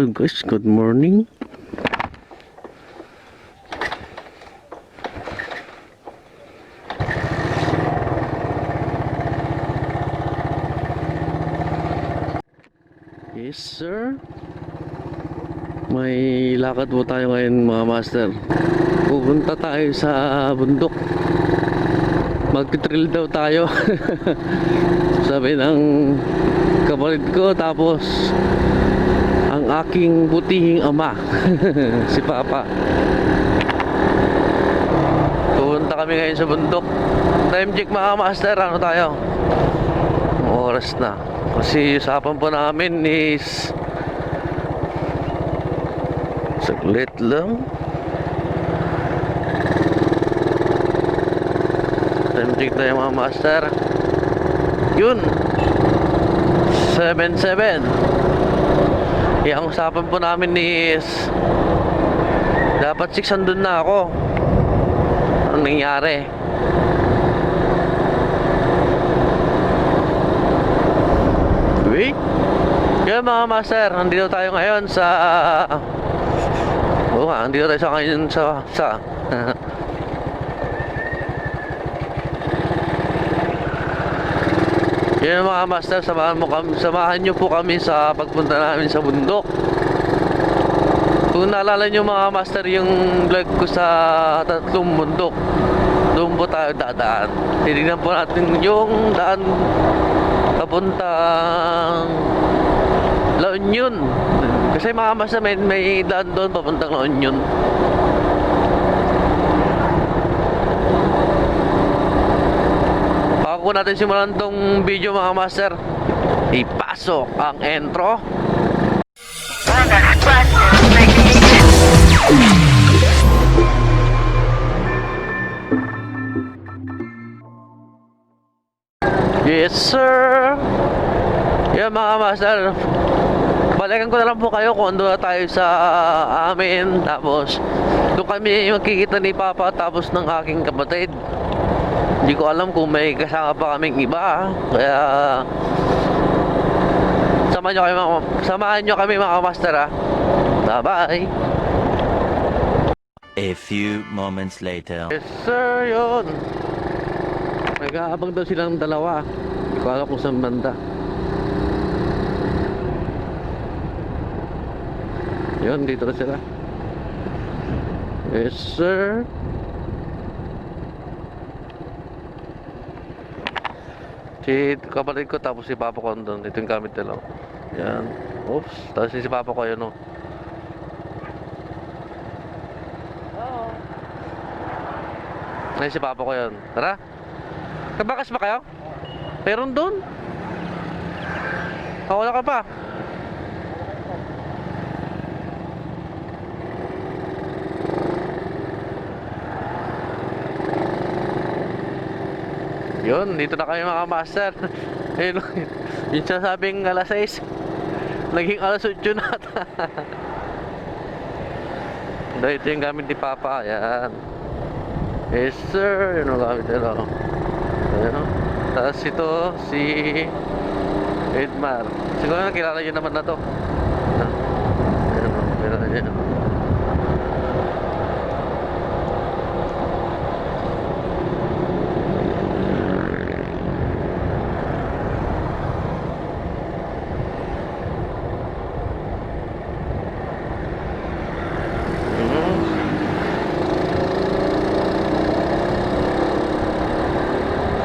Hello guys, good morning. Yes sir. May lakad po tayo ngayon mga master. Pupunta tayo sa bundok. Mag-trail daw tayo. Sabi ng kapatid ko, tapos ang aking butihing ama si Papa. Pupunta kami ngayon sa bundok. Time check mga master, ano tayo? Oras na. Kasi usapan po namin is saglit lang. Time check tayo mga master. Yun 7:07. Ang usapan po namin is dapat 6 andun na ako. Anong nangyari? Wait. Kaya mga master, nandito tayo ngayon sa nandito tayo sa ngayon sa Yan mga master, samahan nyo po kami sa pagpunta namin sa bundok. Kung naalala nyo mga master yung vlog ko sa Tatlong Bundok, doon po tayo dadaan. Titignan po natin yung daan papuntang La Union. Kasi mga master may daan doon papuntang La Union. Bago natin simulan tong video mga master, ipasok ang intro. Yes sir. Yan mga master, balikan ko na lang po kayo kung ando na tayo sa amin. Tapos doon kami magkikita ni Papa tapos ng aking kapatid. Hindi ko alam kung may kasama pa kaming iba. Kaya samahan nyo kami mga master ha. Bye-bye. A few moments later. Yes sir, yun. Nag-aabang daw silang dalawa. Hindi ko alam kung saan banda. Yun, dito na sila. Yes sir. Si kapatid ko tapos si Papa ko doon. Ito yung gamit nila. Yan. Oops. Tapos si Papa ko yun o. Ay si Papa ko yun. Tara. Kabakas ba kayo? Meron doon. Wala ka pa. Yun, dito na kami mga master. Ayun, yung sasabing alas 6 naging alas 8 na. Dahil ito yung gamit ni Papa. Ayan. Yes sir. Yun ang gamit nila. Ayan o. Tapos ito si Edmar. Siguro nakilala nyo naman na to. Ayan o. Ayan o.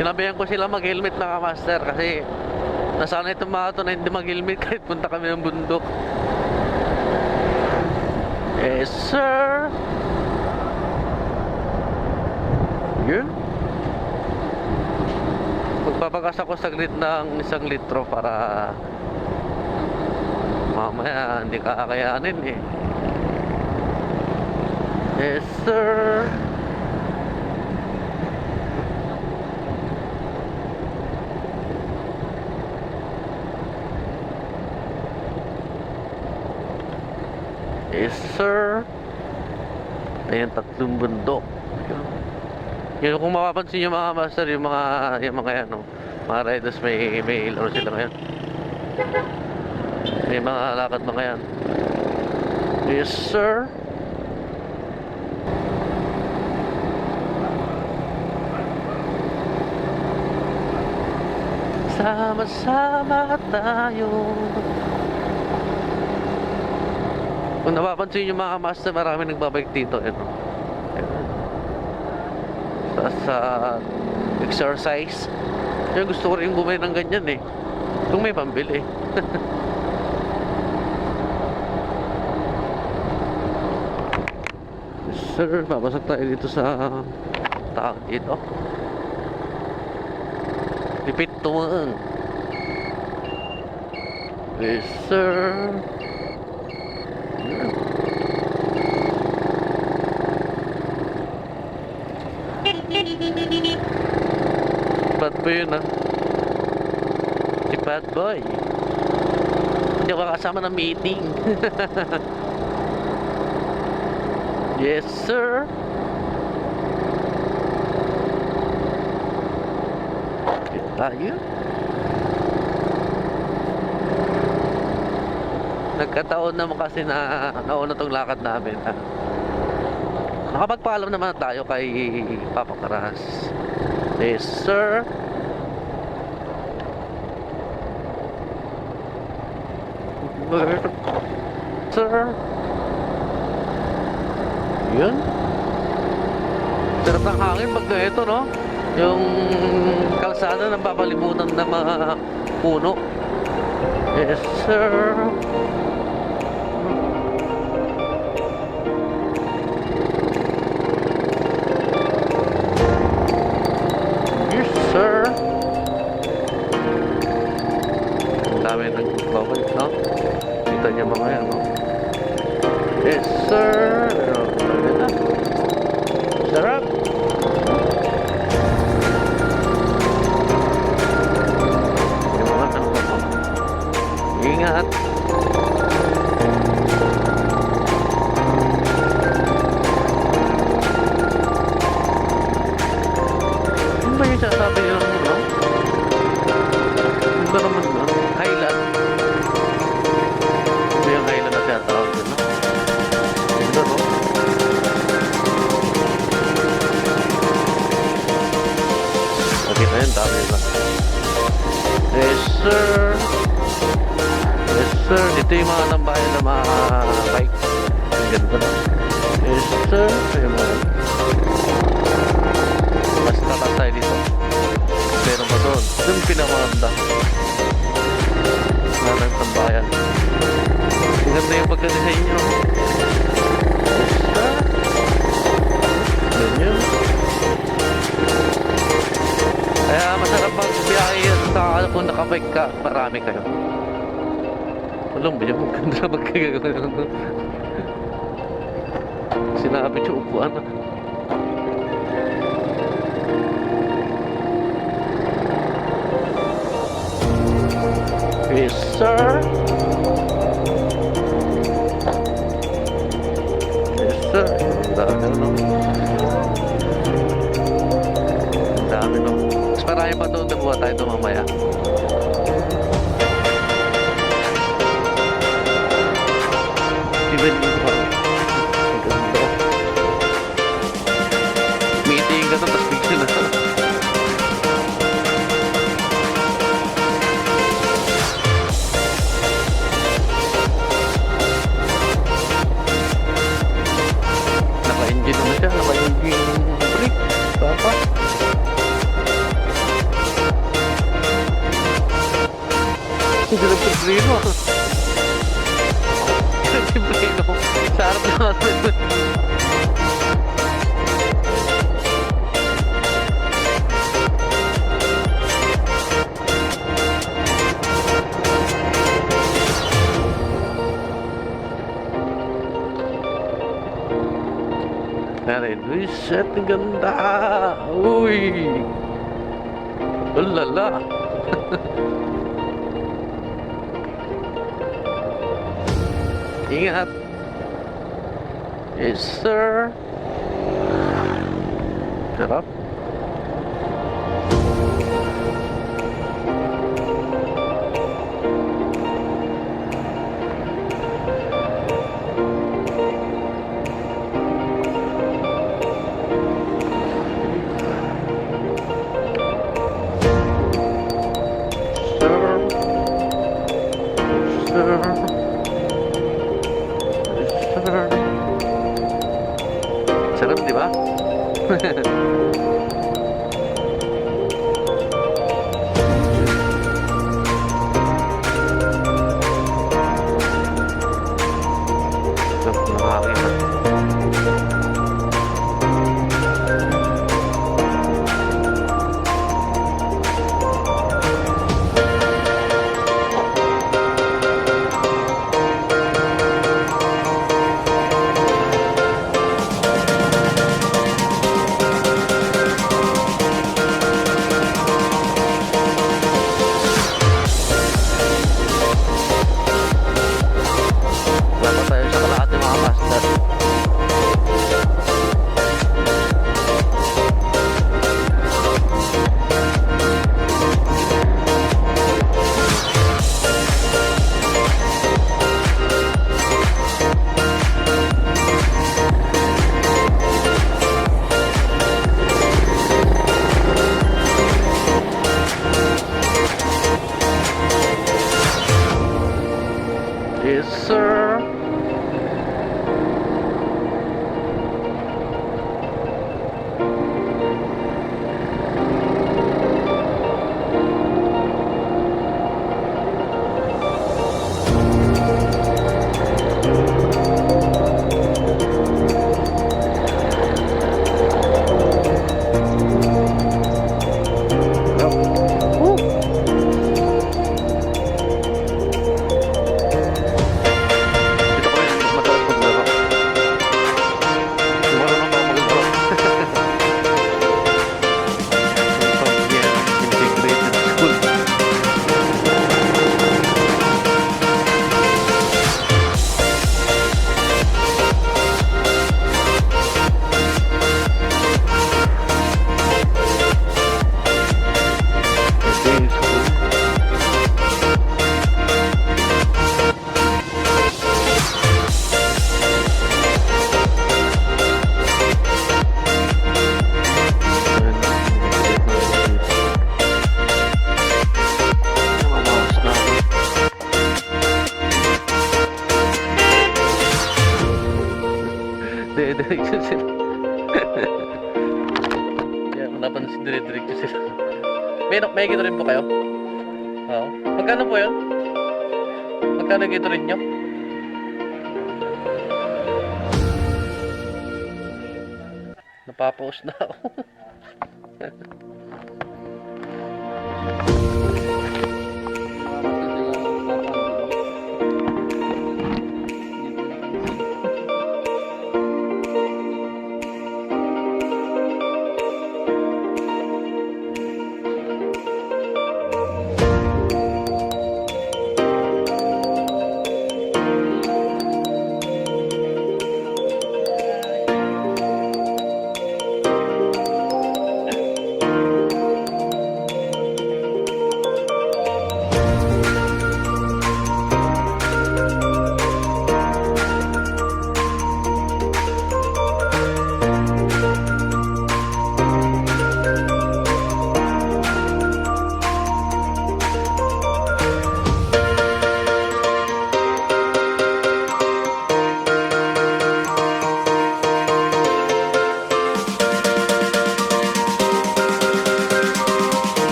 Sinabihan ko sila mag-helmet mga master kasi nasanay itong mga ito na hindi mag-helmet kahit punta kami ng bundok. Yes sir. Yun. Magbabagas ako saglit ng 1 litro para mamaya hindi kakayanin eh. Yes sir. Yes sir. Ayan, Tatlong Bundok. Yun, kung mapapansin nyo mga master, yung mga yan, no? Mga riders may laro sila ngayon. May mga lakad mga yan. Yes, sir. Sama-sama tayo. Kung napapansin nyo mga master, marami nagbabike dito. Ito. Sa exercise. Kaya gusto ko rin bumili ng ganyan eh. Kung may pambili. Yes, sir, papasok tayo dito sa tawag dito. Lipit tumaan. Yes, sir. Bad boy yun ah. Si bad boy. Hindi ako kasama ng meeting. Yes, sir. Tayo. Nagkataon naman kasi na nauna tong lakad namin. Nakapagpaalam naman tayo kay Papa Karas. Yes, sir. Sir. Yun. Sarap ng hangin pag ganito, no? Yung kalsada na papalibutan ng mga puno. Yes, sir. Yes, sir. Ang dami nagbabalik, no? Kita niya mga yan, no? Yes, sir. Sarap. Ingat. Ano ba yung sasabi nyo naman, no? Ano ba naman, no? Highland. Ano yung highland na tinatawag yun, no? Ito, no? Okay na yun, dami na. Yes, sir. Yes, sir. Dito yung mga tambayan na mga bike. Ang ganda na. Yes, sir. Ayun mo. Mas tatas tayo dito. Pero ba doon? Doon pinamanda. Wala ng tambayan. Ang ganda yung pagka-design nyo. Yes, sir. Ganyan. Kaya masarap mag-biyahe sa kung nakabike ka. Marami kayo. Alam ba yan? Maganda na magkagagawa. Sinabi siya upuan na. Yes, sir. Yes, sir. Ang dami no. Ang dami no. Mas marami pa doon. Nabuha tayo ito mamaya. Even meeting ka na, tapos bigyan na. Naka-engine naman siya, naka-engine brake. Papa. Hindi na problema. Preno. Sa harap naman. Narin, uy, set, ang ganda. Uy. Ulala. Ingat. Yes, sir. Sarap. Wala pa tayo sa kalahati mga master. Yes, sir. Woo. Dito ko rin madalas maglaro. Marunong ako maglaro. Pag yan, integrated school. Okay, school. Dire-diretso sila. Kaya kung napansin, dire-diretso sila. May gito rin po kayo? Oo. Magkano po yun? Magkano gito rin nyo? Napapaus na ako.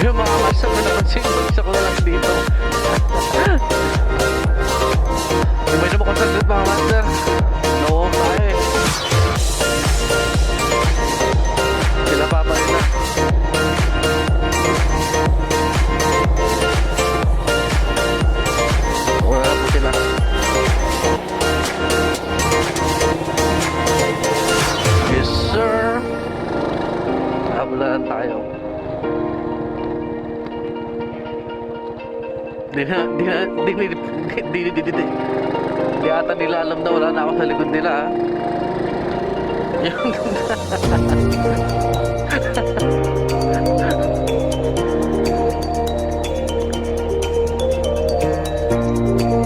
Yung mga master na napansin, isa ko na lang dito. Yung medyo makonsaglit mga master. No, tayo eh. Sila pa rin na. Wala na po sila. Yes, sir. Hablaan tayo. Di ata nila alam na wala na ako sa likod nila, ha?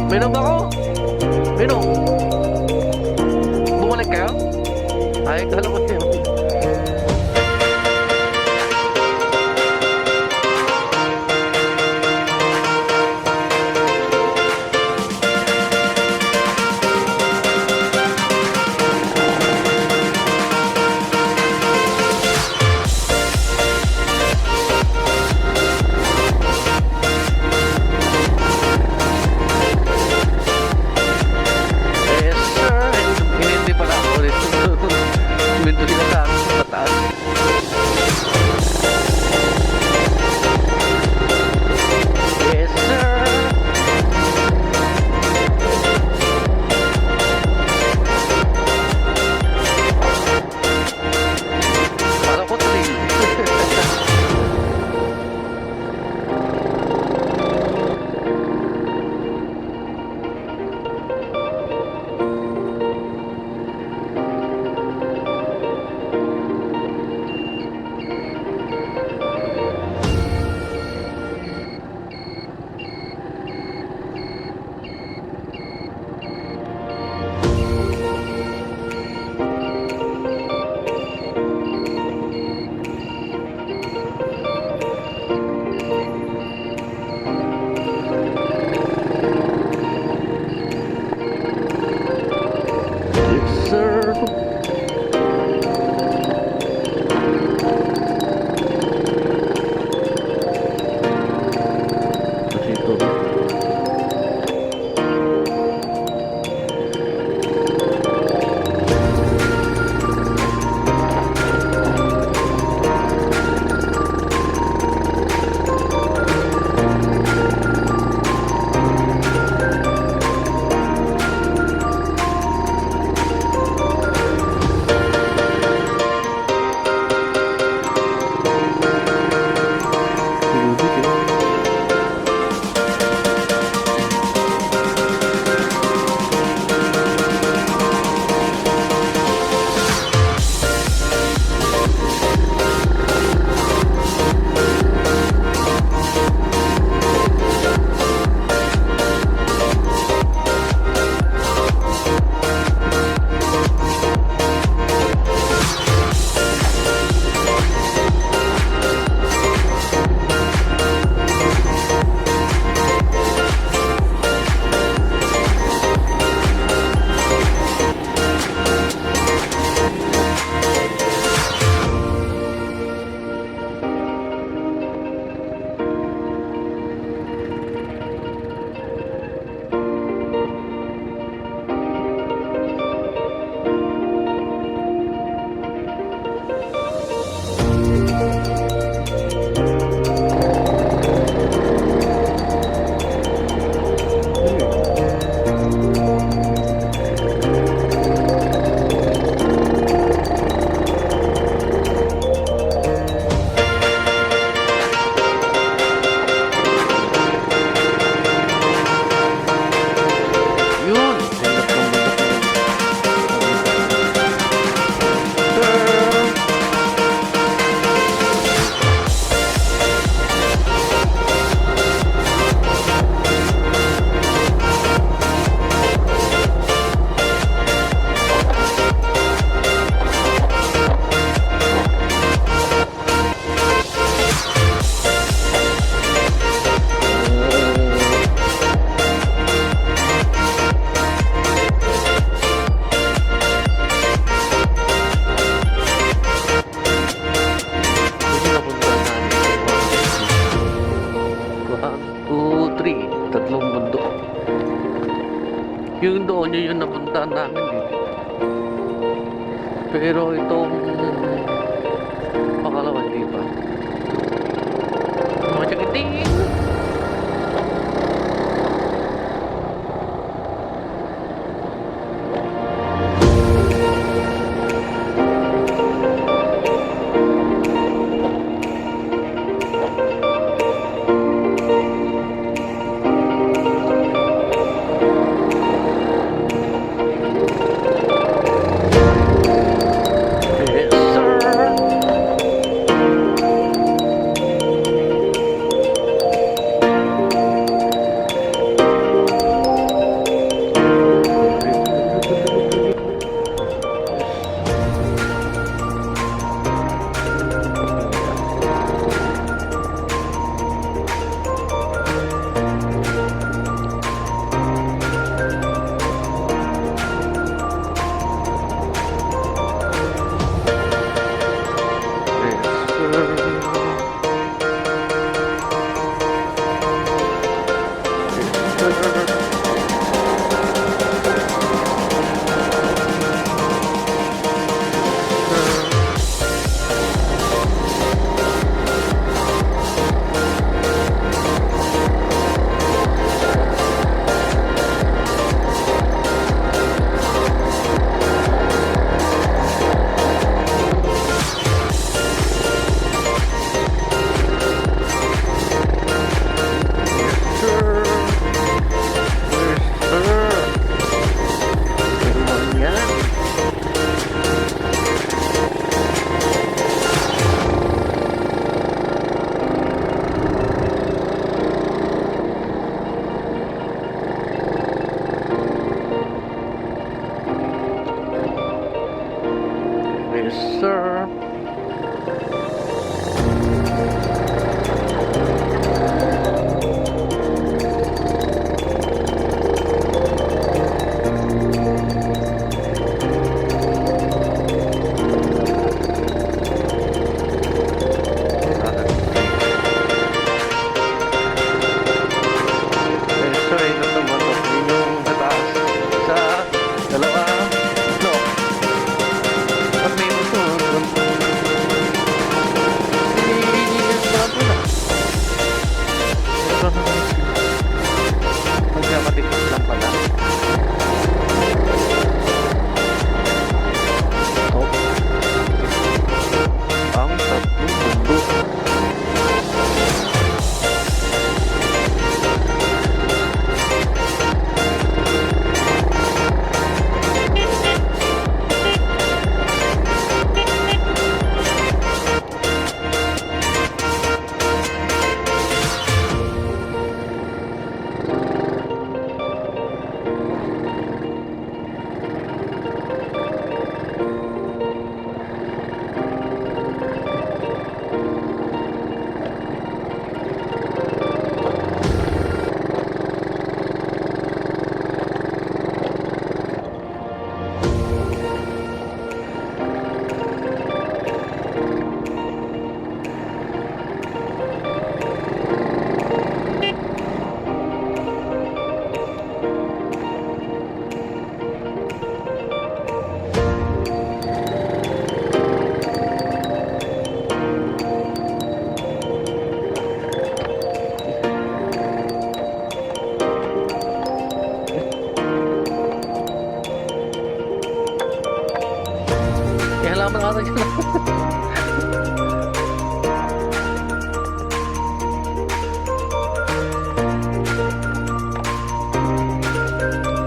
Minom ako? Minom? Bumalik kayo? Ay, kala ko yun. 3, tatlong bundok. Yung doon, yun yung napuntahan namin eh. Pero itong pangalawa, hindi pa. Mga tsakiting! Yes, sir. Halaman ata siya.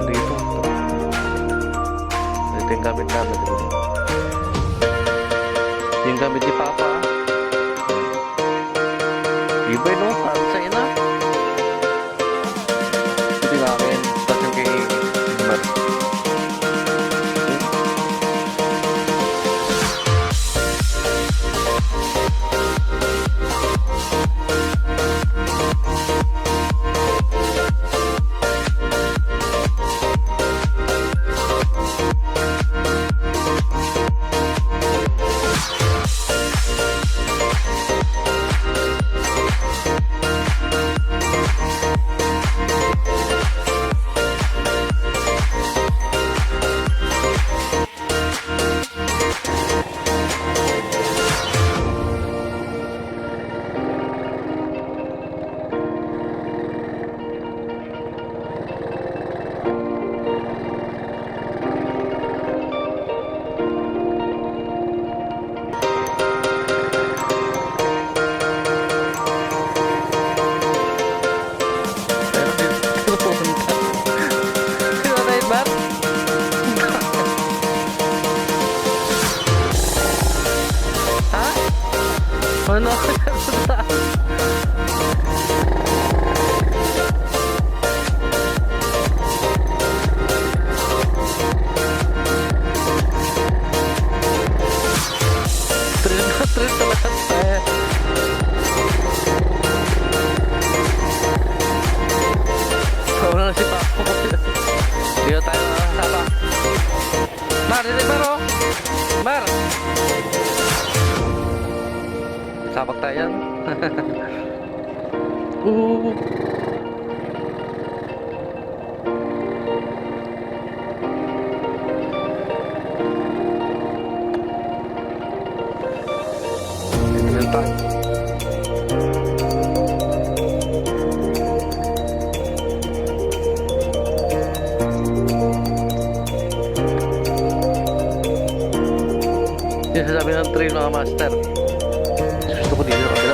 Dito. Ito yung gamit namin. Ito yung gamit ni Papa. Iba no? Parang sa'yo na. Ito yung akin. Tapos yung kay Matt. no? Trip na lahat tayo. Wala na si Papo. Dito tayo sapa. Mar, dito Maro. Mar. Sapak tayo yan. Dito tayo. Yung sasabi ng trail mga master. Gusto ko dito sa kabila.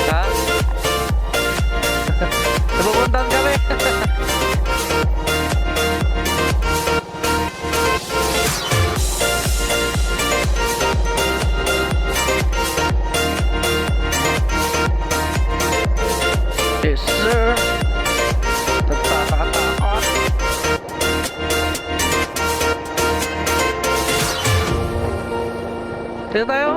Ha? Napupuntahan kami. Yes, sir. Nagtatatakot. Sino tayo?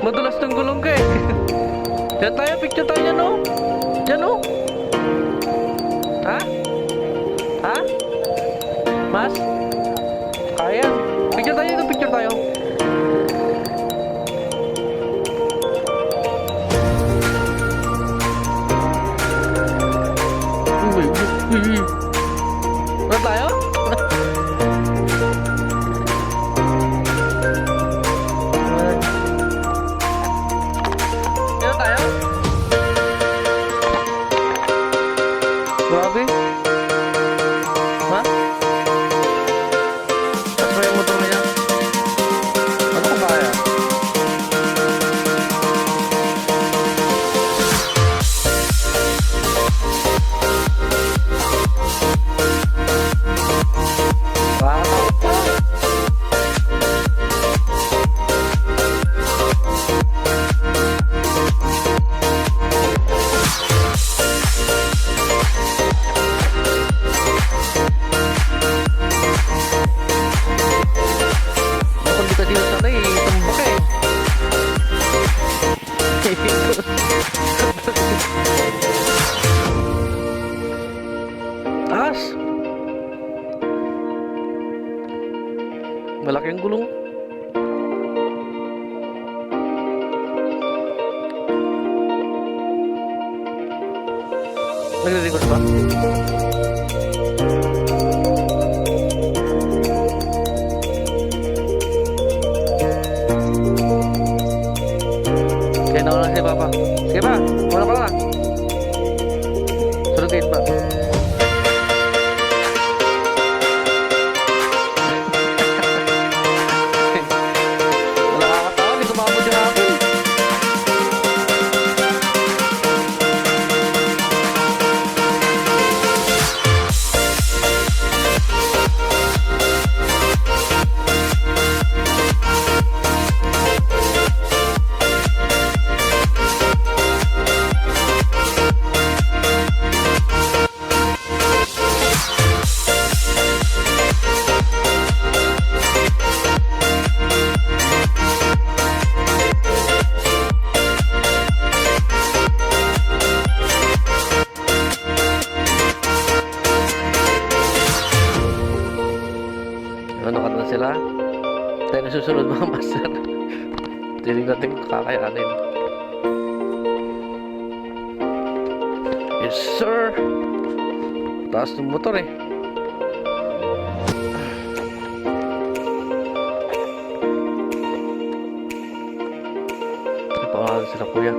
Madulas tong gulong ko eh. Diyan tayo, picture tayo dyan oh. Dyan oh. Ha? Ha? Mas? Kaya. Picture tayo dito, picture tayo. Ano tayo? Grabe. Ha? Tapos ba yung motor niya? Ano kung kaya? Nakakatakot pa. Dito sana eh, tumbak eh. Taas. Malaki ang gulong. Nagre-record ba? Nauna si Papa. Sige pa, muna ka na. Sunugin pa. Wala kakatawa, hindi sumabot yung akin. Ano ka na sila? Tayo na susunod mga master. Hindi natin kakayanin. Yes, sir. Taas ng motor eh. Ito pa nga sila kuya.